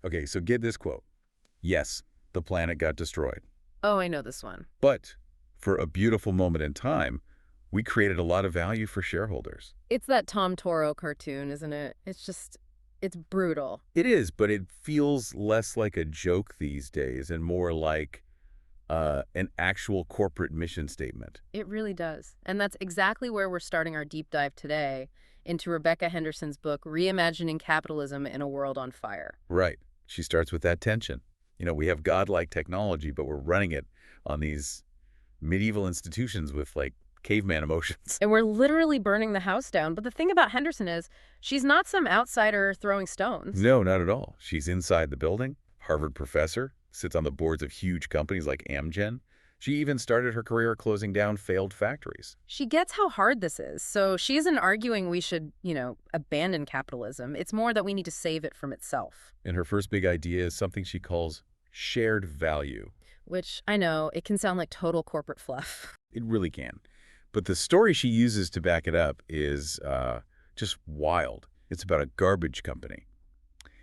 Okay, so get this quote. Yes, the planet got destroyed. Oh, I know this one. But for a beautiful moment in time, we created a lot of value for shareholders. It's that Tom Toro cartoon, isn't it? It's brutal. It is, but it feels less like a joke these days and more like an actual corporate mission statement. It really does. And that's exactly where we're starting our deep dive today into Rebecca Henderson's book, Reimagining Capitalism in a World on Fire. Right. She starts with that tension. We have godlike technology, but we're running it on these medieval institutions with, like, caveman emotions. And we're literally burning the house down. But the thing about Henderson is she's not some outsider throwing stones. No, not at all. She's inside the building, Harvard professor, sits on the boards of huge companies like Amgen. She even started her career closing down failed factories. She gets how hard this is. So she isn't arguing we should, abandon capitalism. It's more that we need to save it from itself. And her first big idea is something she calls shared value. Which, I know, it can sound like total corporate fluff. It really can. But the story she uses to back it up is just wild. It's about a garbage company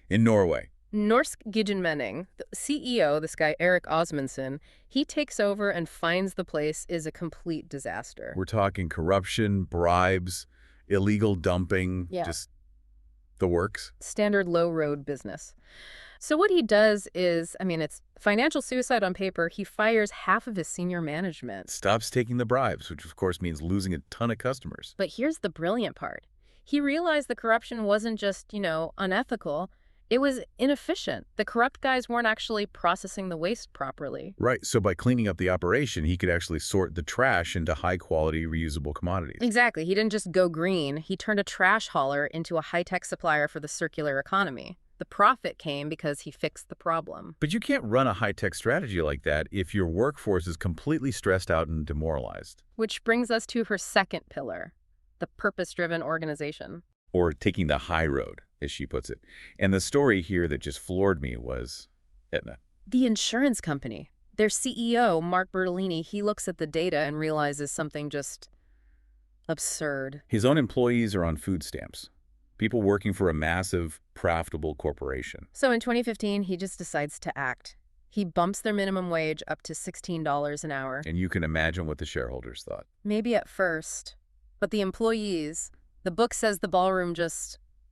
in Norway. Norsk Gudmunding, the CEO, this guy Erik Osmundson, he takes over and finds the place is a complete disaster. We're talking corruption, bribes, illegal dumping, just the works. Standard low-road business. So what he does is, it's financial suicide on paper. He fires half of his senior management. Stops taking the bribes, which of course means losing a ton of customers. But here's the brilliant part. He realized the corruption wasn't just, unethical. It was inefficient. The corrupt guys weren't actually processing the waste properly. Right. So by cleaning up the operation, he could actually sort the trash into high-quality, reusable commodities. Exactly. He didn't just go green. He turned a trash hauler into a high-tech supplier for the circular economy. The profit came because he fixed the problem. But you can't run a high-tech strategy like that if your workforce is completely stressed out and demoralized. Which brings us to her second pillar, the purpose-driven organization. Or taking the high road, as she puts it. And the story here that just floored me was Aetna. The insurance company. Their CEO, Mark Bertolini, he looks at the data and realizes something just absurd. His own employees are on food stamps. People working for a massive, profitable corporation. So in 2015, he just decides to act. He bumps their minimum wage up to $16 an hour. And you can imagine what the shareholders thought. Maybe at first. But the employees, the book says the ballroom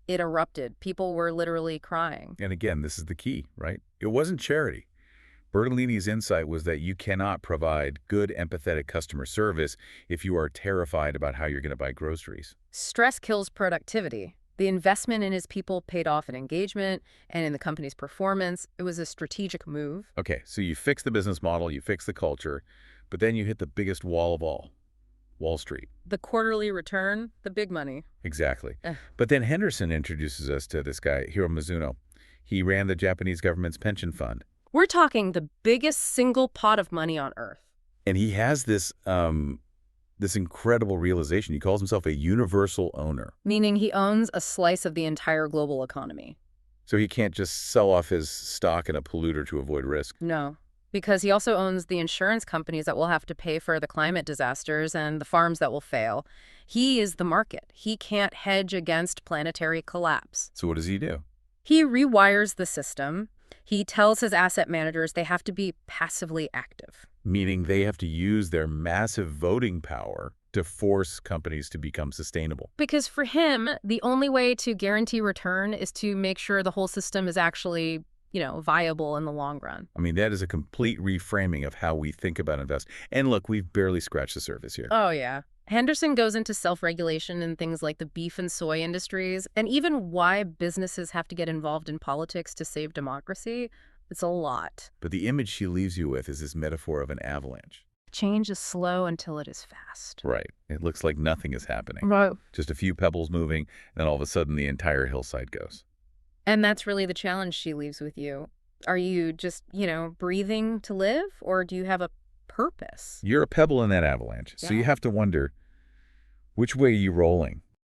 it erupted. People were literally crying. And again, this is the key, right? It wasn't charity. Bertolini's insight was that you cannot provide good, empathetic customer service if you are terrified about how you're going to buy groceries. Stress kills productivity. The investment in his people paid off in engagement and in the company's performance. It was a strategic move. Okay, so you fix the business model, you fix the culture, but then you hit the biggest wall of all, Wall Street. The quarterly return, the big money. Exactly. But then Henderson introduces us to this guy, Hiro Mizuno. He ran the Japanese government's pension fund. We're talking the biggest single pot of money on Earth. And he has this incredible realization. He calls himself a universal owner. Meaning he owns a slice of the entire global economy. So he can't just sell off his stock in a polluter to avoid risk. No, because he also owns the insurance companies that will have to pay for the climate disasters and the farms that will fail. He is the market. He can't hedge against planetary collapse. So what does he do? He rewires the system. He tells his asset managers they have to be passively active. Meaning they have to use their massive voting power to force companies to become sustainable. Because for him, the only way to guarantee return is to make sure the whole system is actually, viable in the long run. I mean, that is a complete reframing of how we think about investing. And look, we've barely scratched the surface here. Oh, yeah. Henderson goes into self-regulation in things like the beef and soy industries, and even why businesses have to get involved in politics to save democracy. It's a lot. But the image she leaves you with is this metaphor of an avalanche. Change is slow until it is fast. Right. It looks like nothing is happening. Right. Just a few pebbles moving, and then all of a sudden the entire hillside goes. And that's really the challenge she leaves with you. Are you just, breathing to live, or do you have a purpose? You're a pebble in that avalanche, so you have to wonder, which way are you rolling?